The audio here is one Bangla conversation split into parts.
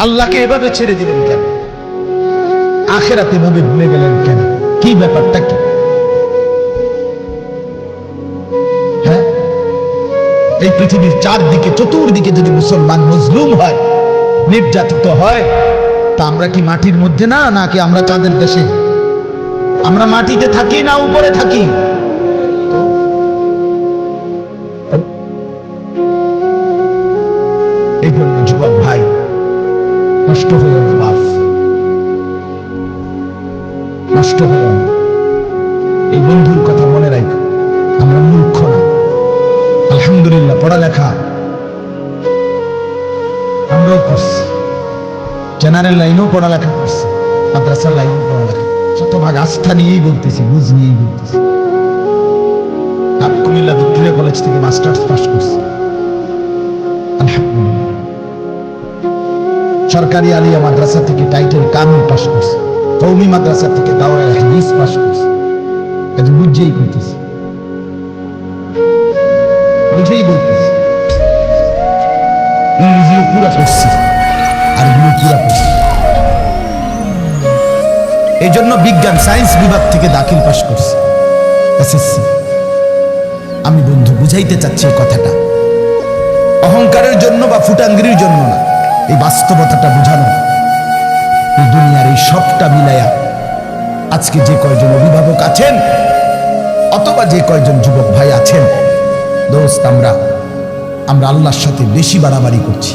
আল্লাহকে এভাবে ছেড়ে দিলেন কেন? আখিরাত এভাবে ভুলে গেলেন কেন? কি ব্যাপারটা কি? হ্যাঁ, এই পৃথিবীর চারদিকে চতুর্দিকে যদি মুসলমান মজলুম হয়, নির্যাতিত হয়, তা আমরা কি মাটির মধ্যে না, নাকি আমরা চাঁদের দেশে? আমরা মাটিতে থাকি না উপরে থাকি? এই জন্য যুবক ভাই, নষ্ট হয়ে বাপ, নষ্ট হয়ে এই বন্ধুর কথা মনে রাখো। আমরা মূর্খ না, আলহামদুলিল্লাহ পড়ালেখা আমরাও করছি, জেনারেল লাইনেও পড়ালেখা করছি, মাদ্রাসার লাইনেও পড়ালেখা, শতভাগ আস্থা নিয়েই বলতেছি, বুঝ নিয়েই বলতেছি। কুমিল্লা ভিক্টোরিয়া কলেজ থেকে মাস্টার্স পাস করছি, আলহামদুলিল্লাহ। সরকারি আলিয়া মাদ্রাসা থেকে টাইটেল কানুন পাস করছি, কওমি মাদ্রাসা থেকে দাওরায়ে হাদিস পাস করছি। এটা বুঝেই করতেছি, বুঝেই বলতেছি। ইংরেজিও পুরা করছি, আরবিও পুরা করছি। এই জন্য বিজ্ঞান সায়েন্স বিভাগ থেকে দাখিল পাস করছি, এসএসসি। আমি বন্ধু বুঝাইতে চাচ্ছি এই কথাটা অহংকারের জন্য বা ফুটাঙ্গির জন্য না, এই বাস্তবতাটা বুঝানো। এই দুনিয়ার এই সবটা মিলাইয়া আজকে যে কয়জন অভিভাবক আছেন অথবা যে কয়জন যুবক ভাই আছেন, দোস্ত, আমরা আল্লাহর সাথে বেশি বাড়াবাড়ি করছি,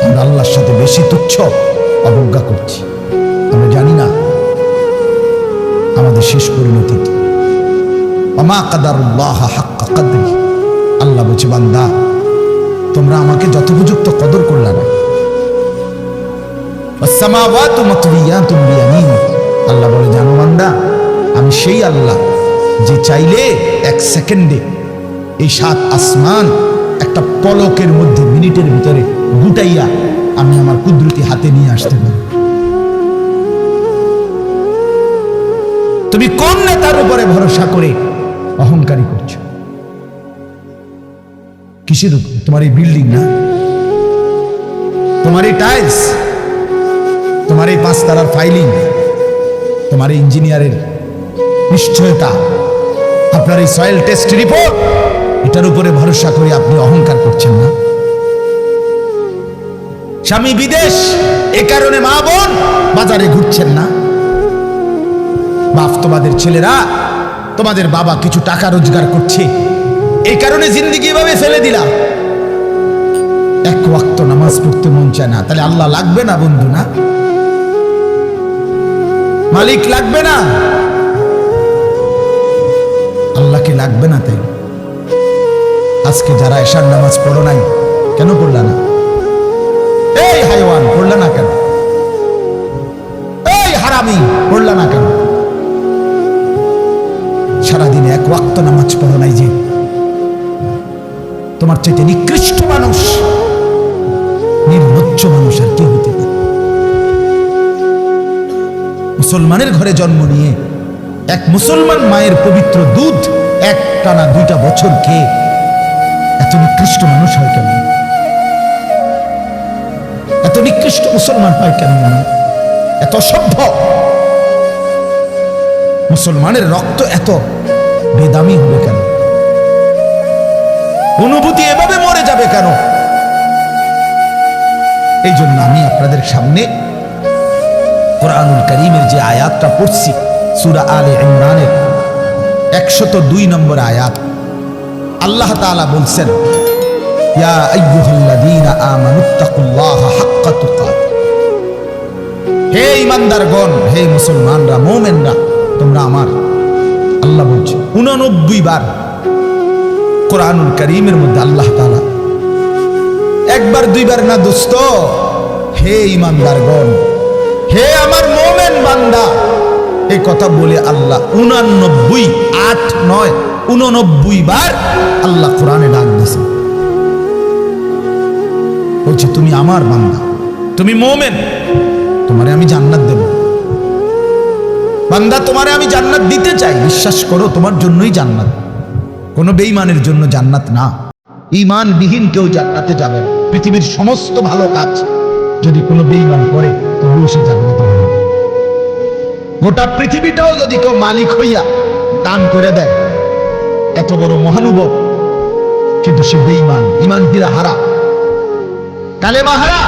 আমরা আল্লাহর সাথে বেশি তুচ্ছ অবজ্ঞা করছি। আমরা জানি না আমাদের শেষ পরিণতি কি। ওমা কাদারুল্লাহ হাক্কা কদরি, আল্লাহ বলছে, বান্দা তোমরা আমাকে যথোপযুক্ত কদর করলা না। ওয়াসসামাওয়াতু মাতওয়িয়াতুম বিয়ামিনি, আল্লাহ বলে, জানো বান্দা, আমি সেই আল্লাহ যে চাইলে এক সেকেন্ডে এই 7 আসমান একটা পলকের মধ্যে, মিনিটের ভিতরে গুটাইয়া আমি আমার কুদরতি হাতে নিয়ে আসতে পারি। তুমি কোন নেতার উপরে ভরসা করে অহংকারী করছো? কিসের উপর? তোমার এই বিল্ডিং না, তোমার এই টাইলস, তোমার এই 5 তারার ফাইলিং, তোমার এই ইঞ্জিনিয়ারের নিশ্চয়তা, আপনার এই সয়েল টেস্ট রিপোর্ট, এটার উপরে ভরসা করে আপনি অহংকার করছেন না? স্বামী বিদেশ, এ কারণে মা বোন বাজারে ঘুরছেন না? বাপ, তোমাদের ছেলেরা, তোমাদের বাবা কিছু টাকা রোজগার করছে, এই কারণে জিন্দেগি এভাবে ফেলে দিলা। এক ওয়াক্ত নামাজ পড়তে মন চায় না, তাহলে আল্লাহ লাগবে না বন্ধু? না, মালিক লাগবে না? আল্লাহকে লাগবে না? তাই আজকে যারা এশার নামাজ পড়ো নাই, কেন পড়লা না? এই হাইওয়ান, পড়লা না কেন? এই হারামি, পড়লা না কেন? সারাদিনে এক ওয়াক্ত নামাজ পড়ো নাই যে, তোমার চাইতে নিকৃষ্ট মানুষ, নির্লজ্জ মানুষ আর কে হতে পারে? মুসলমানের ঘরে জন্ম নিয়ে এক মুসলমান মায়ের পবিত্র দুধ এক টানা 2টা বছর খেয়ে এত নিকৃষ্ট মানুষ হয় কেন? এত নিকৃষ্ট মুসলমান হয় কেন? এত সভ্য মুসলমানের রক্ত এত বেদামি হবে কেন? অনুভূতি এভাবে মরে যাবে কেন? এই জন্য আমি আপনাদের সামনে কোরআনুল কারীমের যে আয়াতটা পড়ছি, সূরা আলে ইমরানের 102 নম্বর আয়াত, আল্লাহ তাআলা বলছেন, ইয়া আইয়ুহাল্লাযীনা আমানুত্তাকুল্লাহা হাক্কা তুকাতিহি, হে ঈমানদারগণ, হে মুসলমানরা, মুমিনরা, তোমরা আমার, আল্লাহ বলছে 89 বার কোরআনুল কারীমের মধ্যে আল্লাহ তাআলা, একবার দুইবার না দোস্ত, হে ঈমানদারগণ, হে আমার মুমিন বান্দা, এই কথা বলে আল্লাহ 89, 8 9, 89 বার আল্লাহ কোরআনে ডাক দিয়েছে। বলছে, তুমি আমার বান্দা, তুমি মুমিন, তোমারে আমি জান্নাত দেব। বান্দা, তোমারে আমি জান্নাত দিতে চাই, বিশ্বাস করো, তোমার জন্যই জান্নাত, কোনো বেঈমানের জন্য জান্নাত না। ঈমানবিহীন কেউ জান্নাতে যাবে না। পৃথিবীর সমস্ত ভালো কাজ যদি কোনো বেঈমান করে তবুও সে জান্নাতে যাবে। গোটা পৃথিবীটাও যদি কেউ মালিক হইয়া দান করে দেয়, এত বড় মহানুভব, কিন্তু সে বেঈমান, ঈমান হিরা হারা, কালেমা হারা,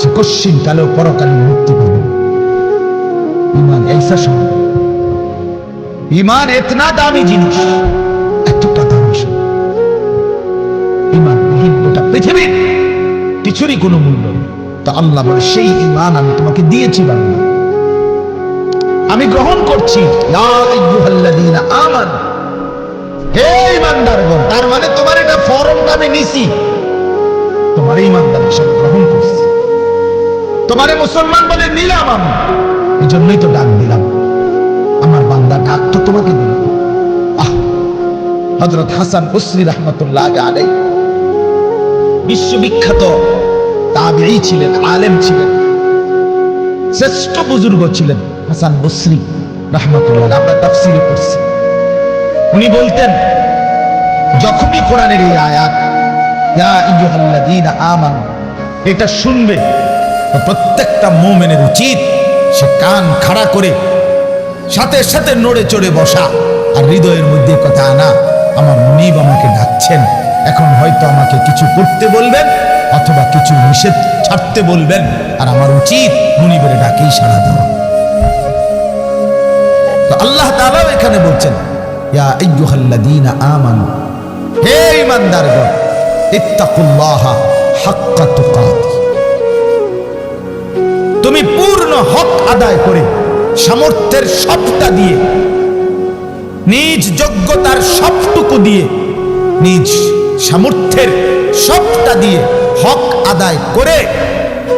সে কশ্চিন কালেও পরকালীন মুক্তি পাবে। ঈমান ऐसा শব্দ, ঈমান এতনা দামি জিনিস, এতটা দামি শব্দ। ঈমানবিহীন গোটা পৃথিবীর কিছুরই কোনো মূল্য নেই। তো আল্লাহ বলে, সেই ঈমান আমি তোমাকে দিয়েছি বান্দা, আমি গ্রহণ করছি। ইয়া আইয়ুহাল্লাযীনা আমানু, হে ঈমানদারগণ। তার মানে তোমার এটা ফরমটা আমি নিছি, তোমার ঈমানদার হিসেবে গ্রহণ করছি, তোমারে মুসলমান বলে নিলাম আমি। এই জন্যই তো ডাক দিলাম, আমার বান্দা, ডাক তো তোমাকে দিলাম। হযরত হাসান বসরি রাহমাতুল্লাহ আলাইহি বিশ্ববিখ্যাত তাবেঈ ছিলেন, আলেম ছিলেন, শ্রেষ্ঠ বুজুর্গ ছিলেন হাসান বসরি রাহমাতুল্লাহ। আমরা তাফসীরে পড়ছি, উনি বলতেন যখনই কোরআনের এই আয়াত ইয়া আইয়ুহাল্লাযীনা আমানু এটা শুনবে, তো প্রত্যেকটা মুমিনের উচিত সে কান খাড়া করে সাথে সাথে নড়ে চড়ে বসা, আর হৃদয়ের মধ্যে কথা আনা, আমার মুনিব আমাকে ডাকছেন, এখন হয়তো আমাকে কিছু করতে বলবেন অথবা কিছু নিষেধ ছাড়তে বলবেন, আর আমার উচিত মুনিবের ডাকেই সাড়া দেওয়া। তো আল্লাহ তাআলা এখানে বলছেন, ইয়া আইয়ুহাল্লাযীনা আমানু, হে ঈমানদারগণ, ইত্তাকুল্লাহা হাক্কা তুকাতিহ, তুমি পূর্ণ হক আদায় করে সামর্থ্যের সবটা দিয়ে, নিজ যোগ্যতার সবটুকু দিয়ে, নিজ সামর্থ্যের সবটা দিয়ে হক আদায় করে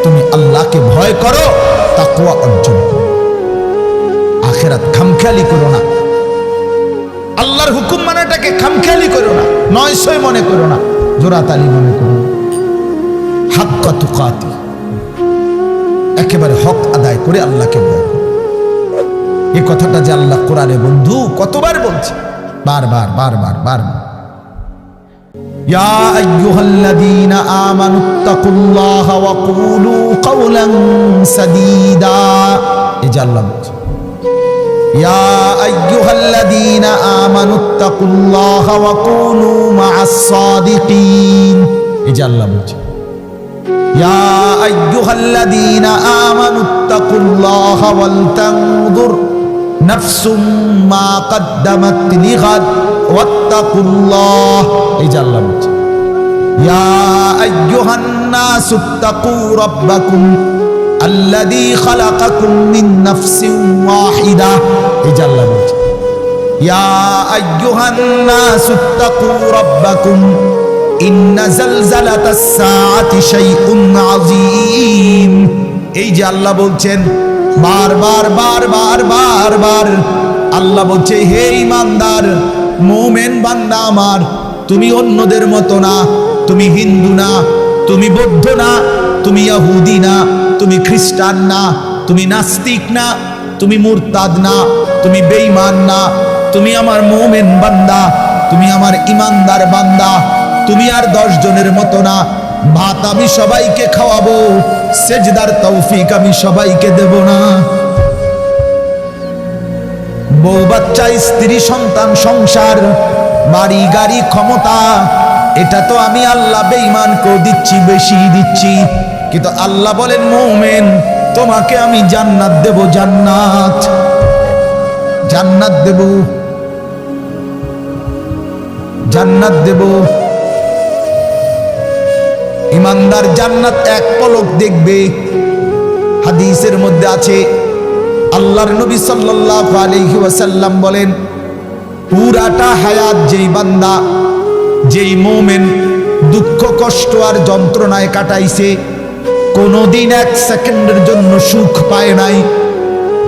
তুমি আল্লাহকে ভয় করো, তাকওয়া অর্জন করো। আখিরাত খামখেয়ালি করো না, আল্লাহর হুকুম মানাটাকে খামখেয়ালি করো না, নয়সই মনে করো না, জোরাতালি মনে করো না। হাক্কা তুকাতিহ, একেবারে হক আদায় করে আল্লাহকে ভয় করো। এই কথাটা যে আল্লাহ কোরআনে বন্ধু কতবার বলছে, বারবার বারবার বারবার। ইয়া আইয়ুহাল্লাযীনা আমানুত্তাকুল্লাহা ওয়া কুলু কাওলান সাদীদা, এই যে আল্লাহ বলছে, ইয়া আইয়ুহাল্লাযীনা আমানুত্তাকুল্লাহা ওয়া কুনু মা'আস সাদিকিন, এই যে আল্লাহ বলছে, ইয়া আইয়ুহাল্লাযীনা আমানুত্তাকুল্লাহা ওয়াল তানজুর নাফসুম মা কদ্দামাত লিগাদ ওয়াত্তাকুল্লাহ, এই যে আল্লাহ বলছে, ইয়া আইয়ুহান নাসুত্তাকু রাব্বাকুম আল্লাযী খালাকাকুম মিন নাফসিন ওয়াহিদা, এই যে আল্লাহ বলছে, ইয়া আইয়ুহান নাসুত্তাকু রাব্বাকুম ইন্না জালজালাতাস সাআতি শাইউন আযীম, এই যে আল্লাহ বলছেন বারবার বারবার বারবার। আল্লাহ বলছে, হে ঈমানদার মুমিন বান্দা আমার, তুমি অন্যদের মতো না, তুমি হিন্দু না, তুমি বৌদ্ধ না, তুমি ইহুদি না, তুমি খ্রিস্টান না, তুমি নাস্তিক না, তুমি মুরতাদ না, তুমি বেঈমান না, তুমি আমার মুমিন বান্দা, তুমি আমার ঈমানদার বান্দা। তুমি আর 10 জনের মতো না। ভাত আমি সবাইকে খাওয়াবো, সেজদার তৌফিক আমি সবাইকে দেব না। বউ বাচ্চা, স্ত্রী সন্তান, সংসার, বাড়ি গাড়ি, ক্ষমতা, এটা তো আমি আল্লাহ বেঈমানকেও দিচ্ছি, বেশি দিচ্ছি। কিন্তু আল্লাহ বলেন, মুমিন তোমাকে আমি জান্নাত দেব, জান্নাত, জান্নাত দেব, জান্নাত দেব। ঈমানদার জান্নাত এক পলক দেখবে। হাদিসের মধ্যে আছে, আল্লাহর নবী সাল্লাল্লাহু আলাইহি ওয়াসাল্লাম বলেন, পুরাটা হায়াত যেই বান্দা, যেই মুমিন দুঃখ কষ্ট আর যন্ত্রণায় কাটাইছে, কোনোদিন 1 সেকেন্ডের জন্য সুখ পায় নাই,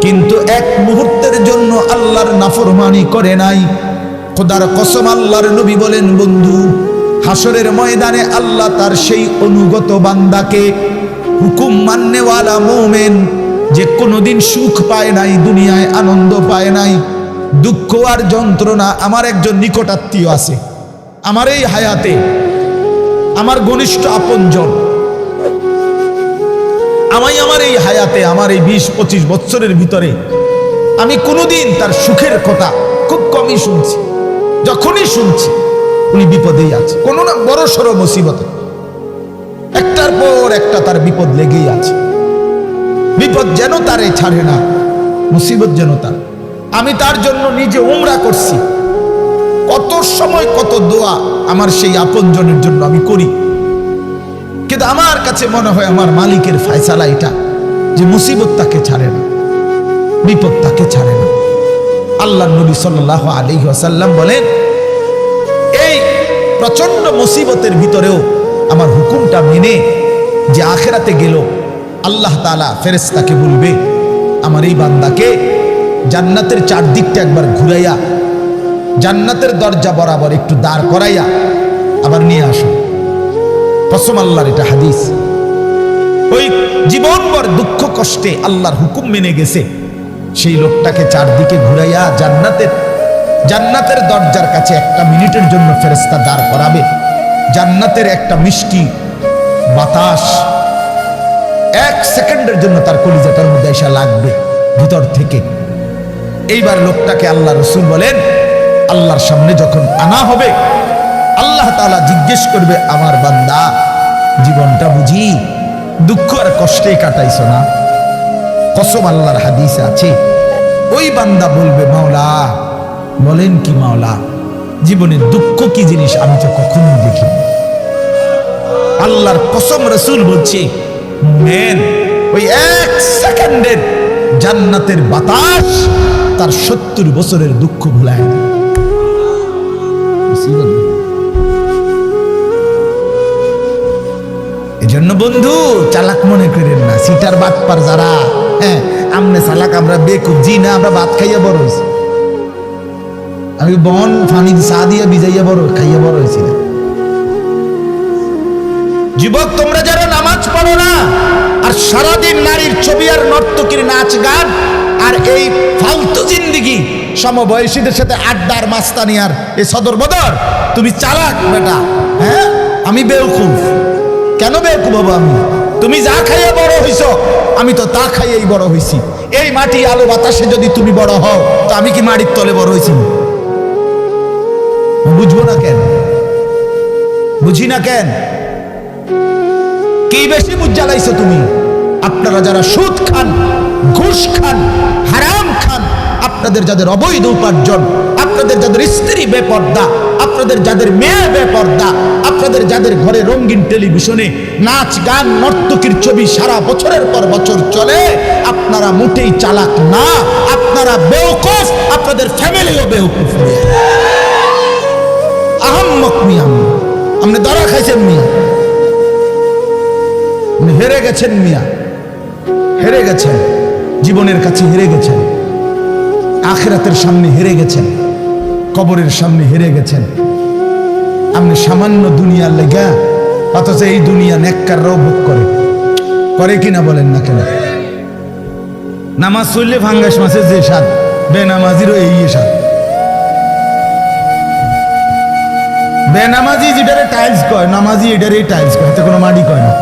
কিন্তু 1 মুহূর্তের জন্য আল্লাহর নাফরমানি করে নাই। খোদার কসম, আল্লাহর নবী বলেন, বন্ধু হাসরের ময়দানে আল্লাহ তার সেই অনুগত বান্দাকে, হুকুম মাননেওয়ালা মুমিন যে কোনোদিন সুখ পায় নাই, দুনিয়ায় আনন্দ পায় নাই, দুঃখ আর যন্ত্রণা। আমার একজন নিকটাত্মীয় আছে, আমার এই হায়াতে আমার ঘনিষ্ঠ আপনজন আমার এই হায়াতে আমার এই 20-25 বছরের ভিতরে আমি কোনোদিন তার সুখের কথা খুব কমই শুনছি। যখনই শুনছি উনি বিপদেই আছে, কোনো না বড় সড়ো মুসিবতে, একটার পর একটা তার বিপদ লেগেই আছে। বিপদ যেন তারে ছাড়ে না, মুসিবত যেন তার। আমি তার জন্য নিজে উমরা করছি, কত সময় কত দোয়া আমার সেই আপনজনের জন্য আমি করি, কিন্তু আমার কাছে মনে হয় আমার মালিকের ফয়সালা এটা যে মুসিবত তাকে ছাড়ে না, বিপদ তাকে ছাড়ে না। আল্লাহর নবী সাল্লাল্লাহু আলাইহি ওয়াসাল্লাম বলেন, এই প্রচন্ড মুসিবতের ভিতরেও আমার হুকুমটা মেনে যে আখিরাতে গেল, আল্লাহ তাআলা ফেরেশতাকে বলবে আমার এই বান্দাকে জান্নাতের চারদিকটা একবার ঘুরাইয়া জান্নাতের দরজা বরাবর একটু দাঁড় করাইয়া আবার নিয়ে আসো। কসম আল্লাহর, এটা হাদিস। ওই জীবনভর দুঃখ কষ্টে আল্লাহর হুকুম মেনে গেছে সেই লোকটাকে চারদিকে ঘুরাইয়া জান্নাতের দরজার কাছে 1 মিনিটের জন্য ফেরেশতা দাঁড় করাবে। জান্নাতের একটা মিষ্টি বাতাস 1 সেকেন্ডের জন্য তার কলিজাটার মধ্যে এসে লাগবে ভিতর থেকে। এইবার লোকটাকে আল্লাহ রাসূল বলেন, আল্লাহর সামনে যখন আনা হবে আল্লাহ তাআলা জিজ্ঞেস করবে, আমার বান্দা জীবনটা বুঝি দুঃখ আর কষ্টে কাটাইছো না? কসম আল্লাহর হাদিসে আছে, ওই বান্দা বলবে, মাওলা বলেন কি মাওলা, জীবনে দুঃখ কি জিনিস আমি তো কখনো দেখিনি। আল্লাহর কসম, রাসূল বলছে মেন ওই 1 সেকেন্ডের জান্নাতের বাতাস তার 70 বছরের দুঃখ ভুলায় দেয়। এজন্য বন্ধু চালাক মনে করেন না, সিটার বাটপার যারা, হ্যাঁ আমনে চালাক আমরা বেকুব, জি না, আমরা ভাত খাইয়া বড় হয়েছি, আমি বন ফানি চা দিয়া ভিজাইয়া বড় খাইয়া বড় হয়েছি না। যুবক তোমরা যারা নামাজ পড়ো না আর সারাদিন নারীর ছবি আর নর্তকীর নাচ গান আর এই ফালতু জিন্দেগি, সমবয়সীদের সাথে আড্ডার মাস্তানি আর এই সদর বদর, তুমি চালাক বেটা। হ্যাঁ আমি বেওকুফ, কেন বেওকুফ হবো আমি? তুমি যা খাইয়ে বড় হইছ আমি তো তা খাইয়েই বড় হইছি। এই মাটি আলো বাতাসে যদি তুমি বড় হও তো আমি কি মাটির তলে বড় হইছি? বুঝবো না কেন? বুঝি না কেন? কি বেশি বুঝ জ্বালাইছো তুমি? আপনারা যারা সুদ খান, ঘুষ খান, হারাম খান, আপনাদের যাদের অবৈধ উপার্জন, আপনাদের যাদের স্ত্রী বেপর্দা, আপনাদের যাদের মেয়ে বেপর্দা, আপনাদের যাদের ঘরে রঙিন টেলিভিশনে নাচ গান নর্তকীর ছবি সারা বছরের পর বছর চলে, আপনারা মোটেই চালাক না, আপনারা বেওকুফ, আপনাদের ফ্যামিলিও বেওকুফ। আহম্মক মিয়া, আপনি ধরা খাইছেন মিয়া, আপনি হেরে গেছেন মিয়া, হেরে গেছেন, জীবনের কাছে হেরে গেছেন, আখিরাতের সামনে হেরে গেছেন, কবরের সামনে হেরে গেছেন। আপনি সামান্য দুনিয়ার লেগা, অথচ এই দুনিয়া নেককাররাও ভোগ করে কিনা বলেন না কেন? নামাজ চললে ফাঙ্গাস মাছের যে স্বাদ, বেনামাজিরও এই স্বাদ। বেনামাজি যেটারে টাইলস কয়, নামাজি এটারে টাইলস কয়, এতে কোনো মাটি কয় না।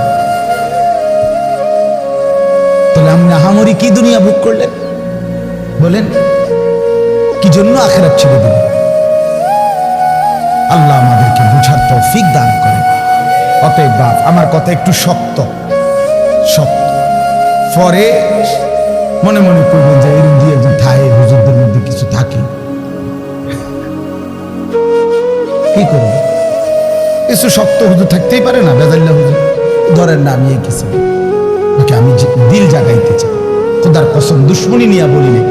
তাহলে আপনি আহামরি কি দুনিয়া ভোগ করলেন বলেন? কি জন্য আখিরাত ছেড়ে দিলেন? আল্লাহ আমাদেরকে বুঝার তৌফিক দান করে। অতএব বাপ, আমার কথা একটু শক্ত, পরে মনে মনে করবেন যে এরকম দিয়ে একজন থাই হুজুরদের মধ্যে কিছু থাকে, কি করবে? কিছু শক্ত হুজুর থাকতেই পারে না, বেজাল্লা হুজুর ধরেন না, আমি কিছু ওকে আমি দিল জাগাইতে চাই। খোদার কসম দুশ্মনী নিয়ে বলিনি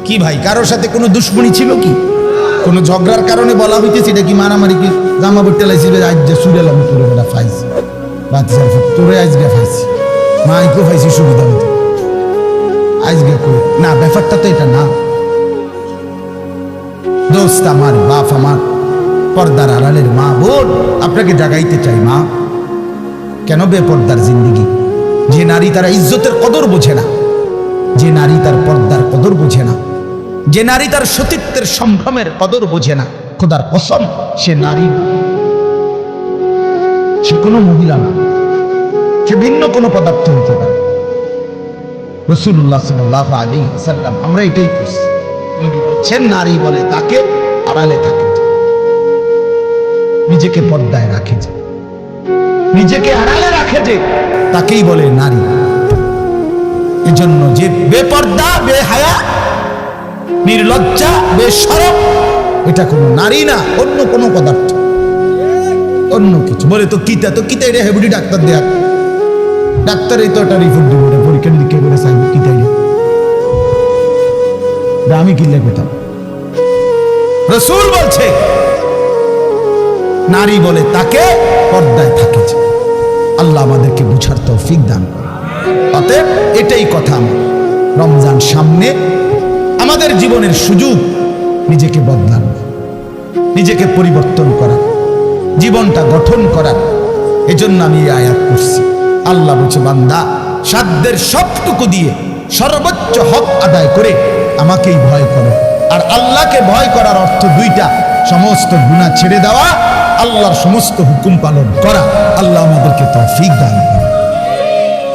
কি ভাই, কারোর সাথে কোনো দুশ্মনী ছিল কি? কোনো ঝগড়ার কারণে বলা হইতেছে এটা কি মারামারি? কি জামা বইতে লাইছি আজ যে সুরেলাম তোরে বেটা ফাইছি, বাচ্চা তোরে আজকে ফাইছি, মাইকো ফাইছি সুবিধা হইতে আজকে করে না, ব্যাপারটা তো এটা না। দোস্ত আমার, বাপ আমার, পর্দার আড়ালের মা বোন, আপনাকে জাগাইতে চাই মা, কেন বেপর্দার জিন্দেগি? যে নারী তারা ইজ্জতের কদর বোঝে না, যে নারী তার পর্দার কদর বোঝে না, যে নারী তার সতীত্বের সম্ভ্রমের কদর বোঝে না, খোদার কসম, সে নারী না, সে কোনো মহিলা না, সে ভিন্ন কোনো পদার্থ হতে পারে। রাসূলুল্লাহ সাল্লাল্লাহু আলাইহি ওয়াসাল্লাম আমরা এটাই করছি। সে নারী বলে তাকে আড়ালে থাকে, নিজেকে পর্দায় রাখে, যে নিজেকে আড়ালে রাখে, যে তাকেই বলে নারী। এজন্য যে বেপর্দা, বেহায়া, নির্লজ্জা, বেশরম, এটা কোনো নারী না, অন্য কোনো পদার্থ, অন্য কিছু। বলে তো কিতা, তো কিতা এটা হেবুডি ডাক্তার দেয়া, ডাক্তারই তো একটা রিপোর্ট দিব, পরীক্ষা নিরীক্ষা করে চাইব কিতাই, আমি কিনলে পেতাম। রাসূল বলছে নারী বলে তাকে পর্দায় থাকে, যে আল্লাহ আমাদেরকে বুঝার তৌফিক দান করে। অতএব এটাই কথা আমার, রমজান সামনে, আমাদের জীবনের সুযোগ নিজেকে বদলানো, নিজেকে পরিবর্তন করা, জীবনটা গঠন করার। এজন্য আমি এই আয়াত করছি। আল্লাহ বলছে, বান্দা সাধ্যের সবটুকু দিয়ে সর্বোচ্চ হক আদায় করে আমাকেই ভয় করো। আর আল্লাহকে ভয় করার অর্থ দুইটা, সমস্ত গুনাহ ছেড়ে দেওয়া, আল্লাহর সমস্ত হুকুম পালন করা। আল্লাহ আমাদেরকে তৌফিক দান করুন।